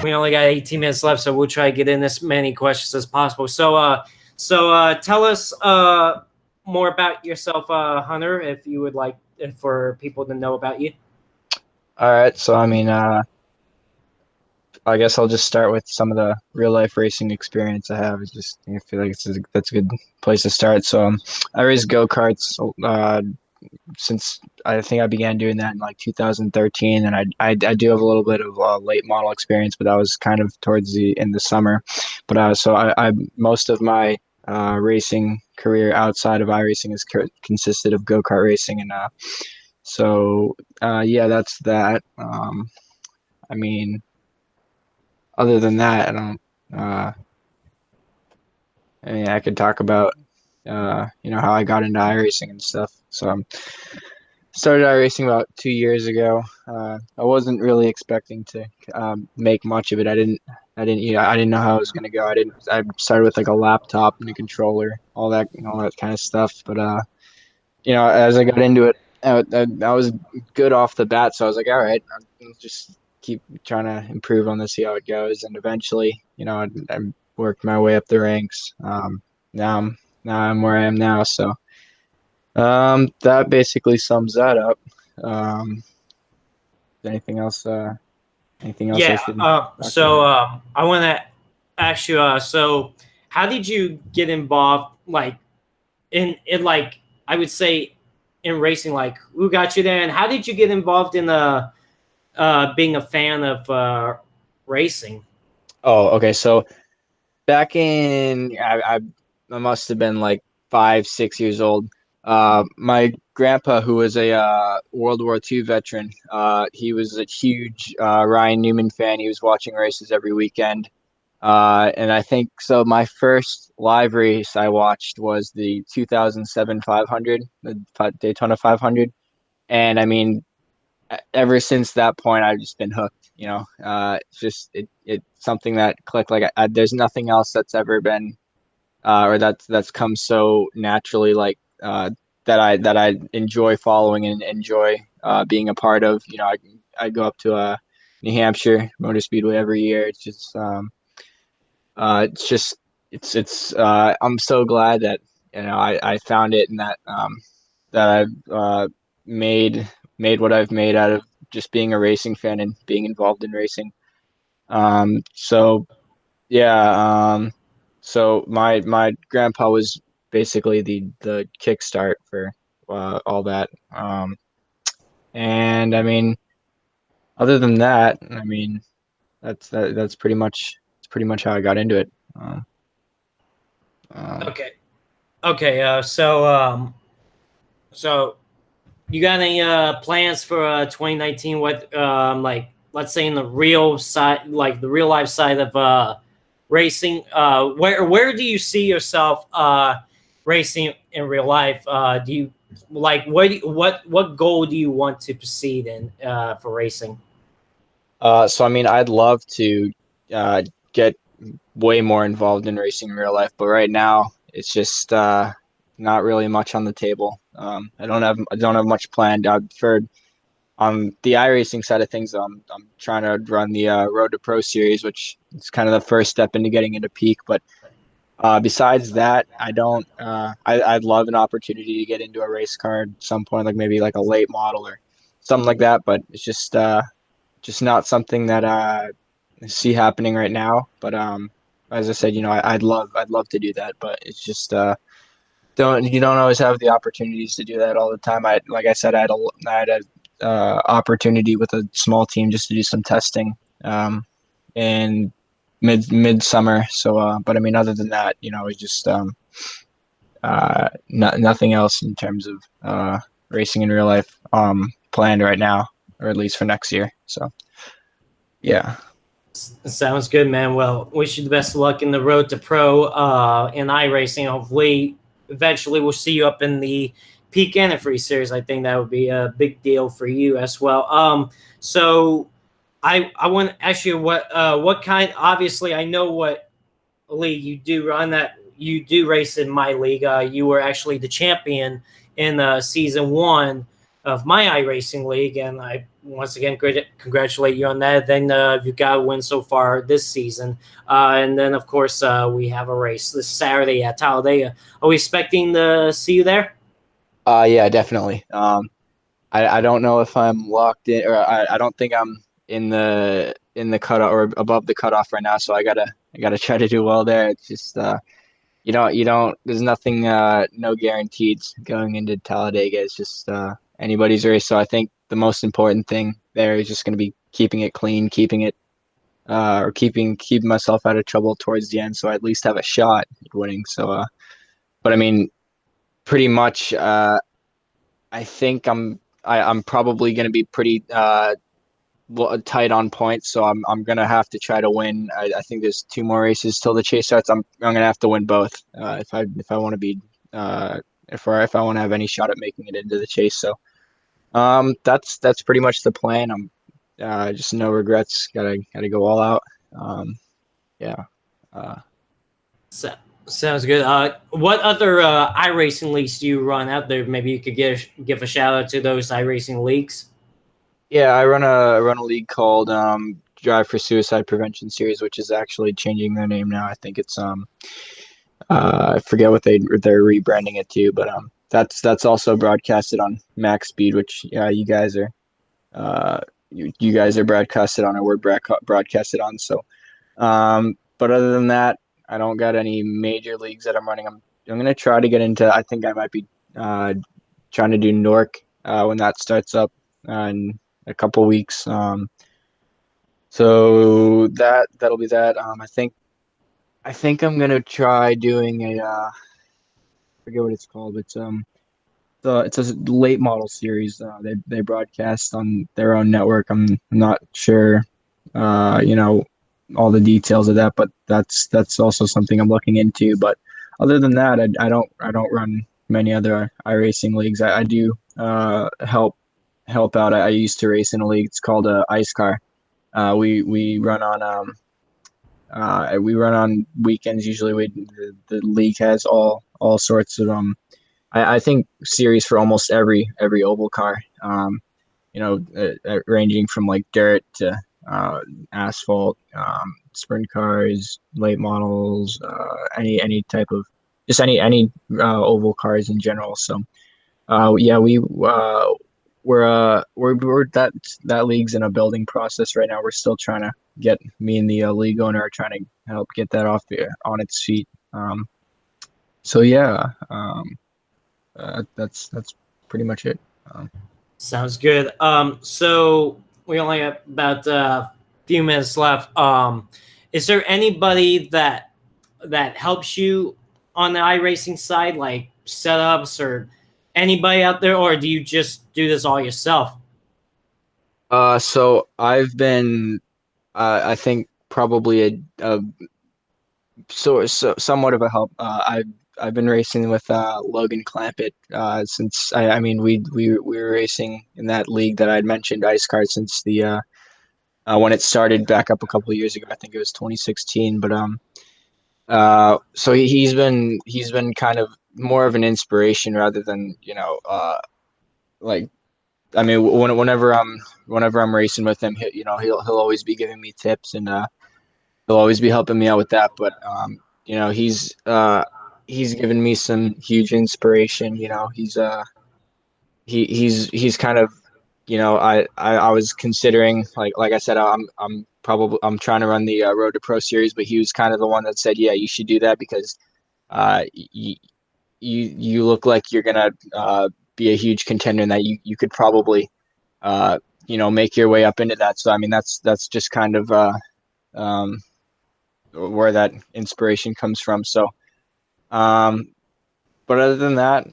We only got 18 minutes left, so we'll try to get in as many questions as possible. So tell us more about yourself, Hunter, if you would like for people to know about you. All right, so I mean, I guess I'll just start with some of the real life racing experience I have. It's just I feel like that's a good place to start. So I race go-karts since I think I began doing that in like 2013, and I do have a little bit of late model experience, but that was kind of towards the in the summer. But so I most of my racing career outside of iRacing has consisted of go-kart racing, and yeah, that's that. I mean, other than that, I don't. I mean, I could talk about how I got into iRacing and stuff. So started iRacing about 2 years ago. I wasn't really expecting to make much of it. I didn't know how it was gonna go. I started with like a laptop and a controller, all that kind of stuff. But as I got into it, I was good off the bat. So I was like, all right, I'll just keep trying to improve on this, see how it goes. And eventually, I worked my way up the ranks. Now I'm now I'm where I am now. So that basically sums that up. Um, anything else? Anything else I Yeah. should talk So about? I want to ask you. So how did you get involved? Like in like I would say in racing. Like who got you there, and how did you get involved in being a fan of racing? Oh, okay. So back in I must have been like 5, 6 years old. My grandpa, who was a World War II veteran, he was a huge Ryan Newman fan. He was watching races every weekend. And I think so. My first live race I watched was the 2007 500, the Daytona 500. And I mean, ever since that point, I've just been hooked. It's just it's something that clicked. Like there's nothing else that's ever been or that's come so naturally. Like that I enjoy following and enjoy being a part of. I go up to New Hampshire Motor Speedway every year. It's just I'm so glad that I found it and that I've made what I've made out of just being a racing fan and being involved in racing. So yeah, so my grandpa was basically the kickstart for all that. And I mean, other than that, I mean, that's pretty much how I got into it. Um, Okay. Okay. So you got any plans for 2019? What like let's say in the real side, like the real life side of racing? Where do you see yourself racing in real life? Do you like what goal do you want to proceed in for racing? so I mean, I'd love to get way more involved in racing in real life, but right now it's just not really much on the table. I don't have much planned. For on the iRacing side of things, I'm trying to run the Road to Pro series, which is kind of the first step into getting into peak. But besides that, I don't. I'd love an opportunity to get into a race car at some point, like maybe like a late model or something like that. But it's just not something that I see happening right now. But as I said, I'd love to do that, but it's just don't you don't always have the opportunities to do that all the time. Like I said, I had a opportunity with a small team just to do some testing in midsummer. So, but I mean, other than that, it's just nothing else in terms of racing in real life planned right now, or at least for next year. So, yeah. Sounds good, man. Well, wish you the best of luck in the road to pro in iRacing. Hopefully, eventually, we'll see you up in the Peak Antifree series. I think that would be a big deal for you as well. So I want to ask you what kind. Obviously, I know what league you do run. That you do race in my league. You were actually the champion in season one. of my iRacing league, and I once again congratulate you on that. Then you've got a win so far this season, and then of course we have a race this Saturday at Talladega. Are we expecting to see you there? Yeah, definitely. I don't know if I'm locked in, or I don't think I'm in the cutoff or above the cutoff right now. So I gotta try to do well there. It's just you don't there's nothing no guarantees going into Talladega. It's just anybody's race. So I think the most important thing there is just going to be keeping it clean, keeping it or keeping myself out of trouble towards the end, so I at least have a shot at winning. So but I mean, pretty much I think I'm probably going to be pretty tight on points, so I'm gonna have to try to win. I think there's two more races till the chase starts. I'm gonna have to win both if I want to be if I want to have any shot at making it into the chase. So that's pretty much the plan. I'm just no regrets. Gotta go all out. Yeah. Uh, So, sounds good. What other iRacing leagues do you run out there? Maybe you could give a shout out to those iRacing leagues. yeah, I run a league called Drive for Suicide Prevention Series, which is actually changing their name now. I think it's I forget what they're rebranding it to, but that's also broadcasted on Max Speed, which you guys are you guys are broadcasted on, or we're broadcasted on. So, but other than that, I don't got any major leagues that I'm running. I'm gonna try to get into. I think I might be trying to do Nork when that starts up in a couple weeks. So that'll be that. I think I'm gonna try doing a forget what it's called. It's a late model series. They broadcast on their own network. I'm not sure, all the details of that, but that's also something I'm looking into. But other than that, I don't run many other iRacing leagues. I do help out. I used to race in a league. It's called Ice Car. We run on weekends usually. The league has all sorts of I think series for almost every oval car. Ranging from like dirt to asphalt, sprint cars, late models, any type of just any oval cars in general. So yeah, we're that league's in a building process right now. We're still trying to get me and the league owner are trying to help get that on its feet. So yeah, that's pretty much it. Sounds good. So we only have about a few minutes left. Is there anybody that helps you on the iRacing side, like setups or anybody out there, or do you just do this all yourself? So I've been, I think probably a somewhat of a help. I've been racing with Logan Clampett since I mean we were racing in that league that I'd mentioned, Ice Card, since the when it started back up a couple of years ago. I think it was 2016. But so he's been kind of more of an inspiration rather than like I mean whenever I'm racing with him, he'll always be giving me tips, and he'll always be helping me out with that. But he's given me some huge inspiration. He's kind of I was considering, like I said, I'm trying to run the Road to Pro series, but he was kind of the one that said, yeah, you should do that because you look like you're gonna be a huge contender, and that you could probably make your way up into that. So I mean that's just kind of um, where that inspiration comes from. So but other than that,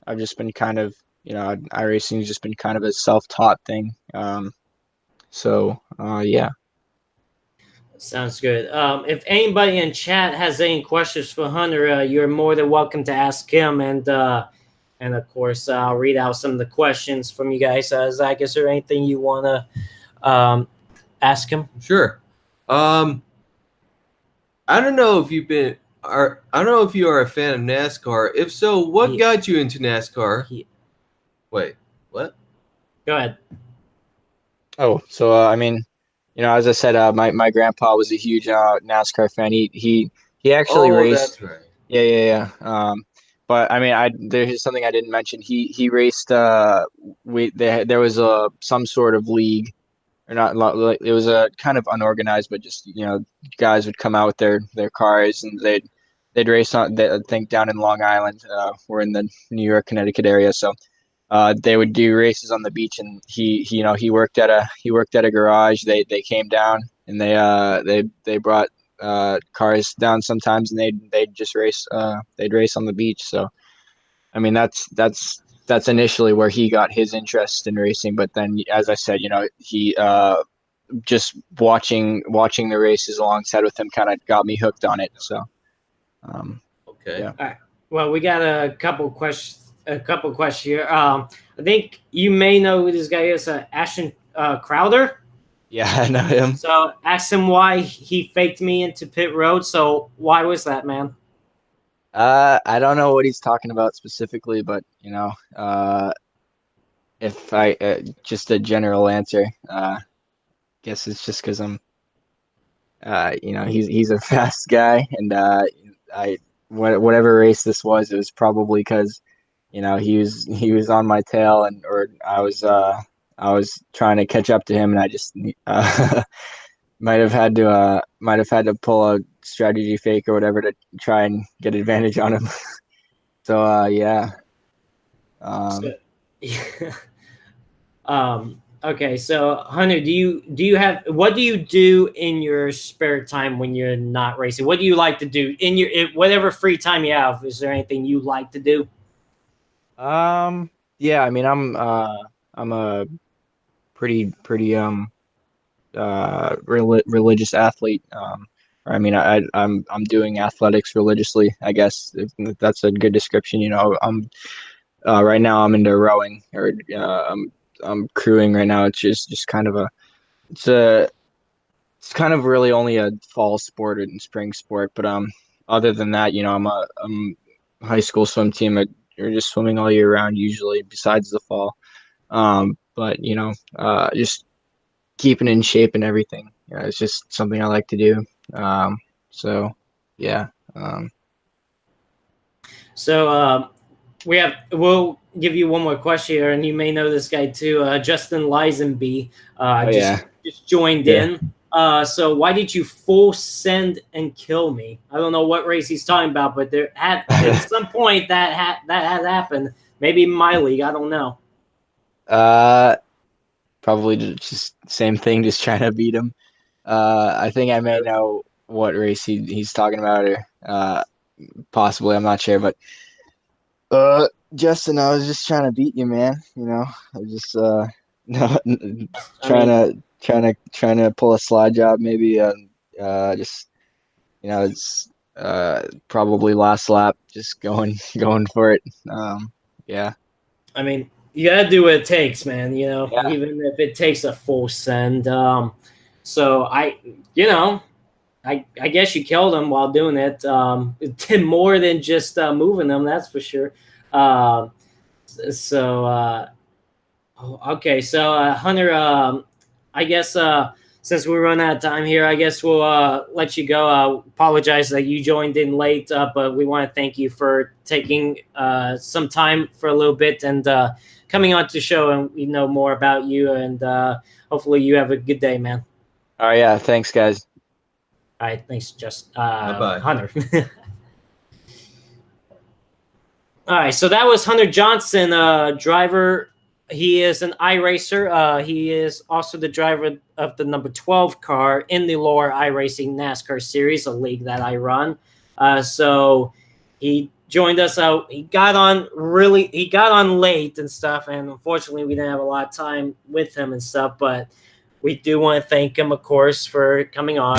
I've just been kind of iRacing has just been kind of a self-taught thing. Yeah. Sounds good. If anybody in chat has any questions for Hunter, you're more than welcome to ask him, and of course, I'll read out some of the questions from you guys. Zach, is there anything you want to ask him? Sure. I don't know if I don't know if you are a fan of NASCAR. If so, what got you into NASCAR? Wait, what? Go ahead. Oh, so I mean, as I said, my grandpa was a huge NASCAR fan. He actually Oh, raced. that's right. Yeah. But I mean, there's something I didn't mention. He raced. There was some sort of league, or not. Like, it was a kind of unorganized, but just guys would come out with their cars and they'd race on. I think down in Long Island. We're in the New York, Connecticut area, so. They would do races on the beach, and he worked at a garage. They came down and they brought cars down sometimes, and they'd just race. They'd race on the beach. So I mean that's initially where he got his interest in racing. But then, as I said, he just watching the races alongside with him kind of got me hooked on it. So Okay. yeah. All right. Well, we got a couple questions. Here. I think you may know who this guy is, Ashton Crowder. Yeah, I know him. So ask him why he faked me into pit road. So why was that, man? I don't know what he's talking about specifically, but if I just a general answer, guess it's just because I'm, he's a fast guy, and whatever race this was, it was probably because, he was on my tail, and or I was trying to catch up to him, and I just might have had to pull a strategy fake or whatever to try and get advantage on him. So yeah. Okay, so Hunter, do you have, what do you do in your spare time when you're not racing? What do you like to do in whatever free time you have? Is there anything you like to do? Yeah, I mean, I'm a pretty religious athlete. Or I mean, I'm doing athletics religiously, I guess, if that's a good description. I'm right now I'm into rowing, or I'm crewing right now. It's just kind of it's a it's kind of really only a fall sport and spring sport. But other than that, I'm high school swim team. You're just swimming all year round usually, besides the fall. But just keeping in shape and everything. Yeah, it's just something I like to do. So yeah. So we'll give you one more question here, and you may know this guy too, Justin Lisenby. Oh yeah. Just joined in. So why did you full send and kill me? I don't know what race he's talking about, but there at some point that had happened. Maybe in my league, I don't know. Probably just same thing, just trying to beat him. I think I may know what race he's talking about, or possibly, I'm not sure, but Justin, I was just trying to beat you, man. I was just no, trying to pull a slide job, maybe. Just it's probably last lap, just going for it. Yeah. I mean, you gotta do what it takes, man. Yeah. Even if it takes a full send. So I guess you killed him while doing it. It did more than just moving them, that's for sure. Okay. So Hunter, I guess since we run out of time here, I guess we'll let you go. Apologize that you joined in late, but we want to thank you for taking some time for a little bit and coming on to the show, and we know more about you, and hopefully you have a good day, man. All right, yeah, thanks, guys. All right, thanks, Bye-bye. Hunter. All right, so that was Hunter Johnson, driver. He is an iRacer. He is also the driver of the number 12 car in the Lower iRacing NASCAR Series, a league that I run. So he joined us out. He got on late and stuff, and unfortunately we didn't have a lot of time with him and stuff, but we do want to thank him, of course, for coming on.